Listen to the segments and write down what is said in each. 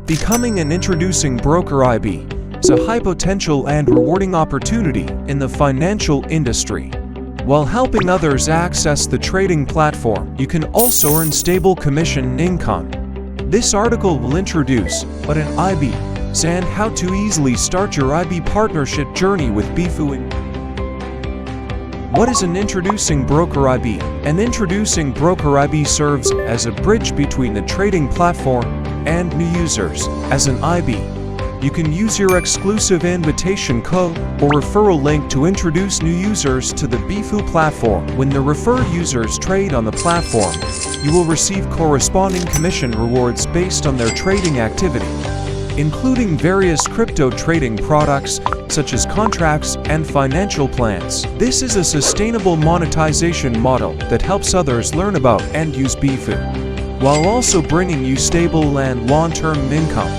Becoming an introducing broker IB is a high potential and rewarding opportunity in the financial industry. While helping others access the trading platform, you can also earn stable commission income. This article will introduce what an IB is and how to easily start your IB partnership journey with Bifu. What is an introducing broker IB? An introducing broker IB serves as a bridge between the trading platform and new users. As an IB, you can use your exclusive invitation code or referral link to introduce new users to the Bifu platform. When the referred users trade on the platform, you will receive corresponding commission rewards based on their trading activity, including various crypto trading products such as contracts and financial plans. This is a sustainable monetization model that helps others learn about and use Bifu, while also bringing you stable and long-term income.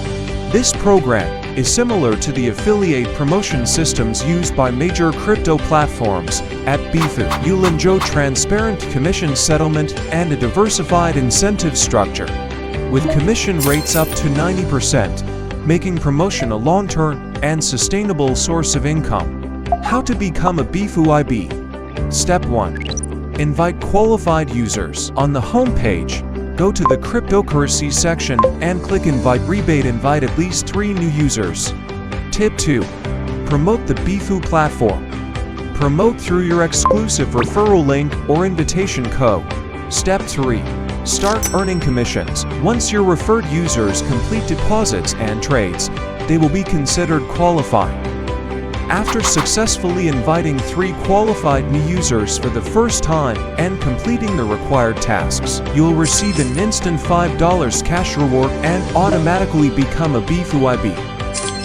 This program is similar to the affiliate promotion systems used by major crypto platforms. At Bifu, you'll enjoy transparent commission settlement and a diversified incentive structure, with commission rates up to 90%, making promotion a long-term and sustainable source of income. How to become a Bifu IB? Step 1. Invite qualified users. On the home page, go to the cryptocurrency section and click Invite Rebate. Invite at least 3 new users. Tip 2. Promote the Bifu platform. Promote through your exclusive referral link or invitation code. Step 3. Start earning commissions. Once your referred users complete deposits and trades, they will be considered qualified. After successfully inviting 3 qualified new users for the first time and completing the required tasks, you'll receive an instant $5 cash reward and automatically become a Bifu IB.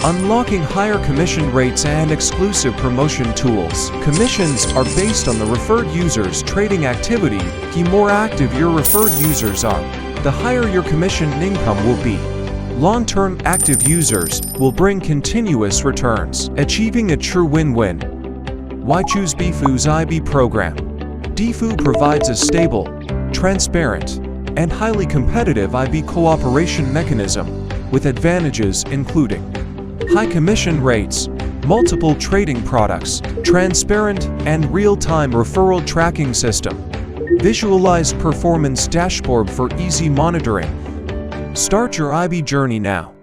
Unlocking higher commission rates and exclusive promotion tools. Commissions are based on the referred users' trading activity. The more active your referred users are, the higher your commission income will be. Long-term active users will bring continuous returns, achieving a true win-win. Why choose Bifu's IB program? Bifu provides a stable, transparent, and highly competitive IB cooperation mechanism, with advantages including high commission rates, multiple trading products, transparent and real-time referral tracking system, visualized performance dashboard for easy monitoring. Start your IB journey now.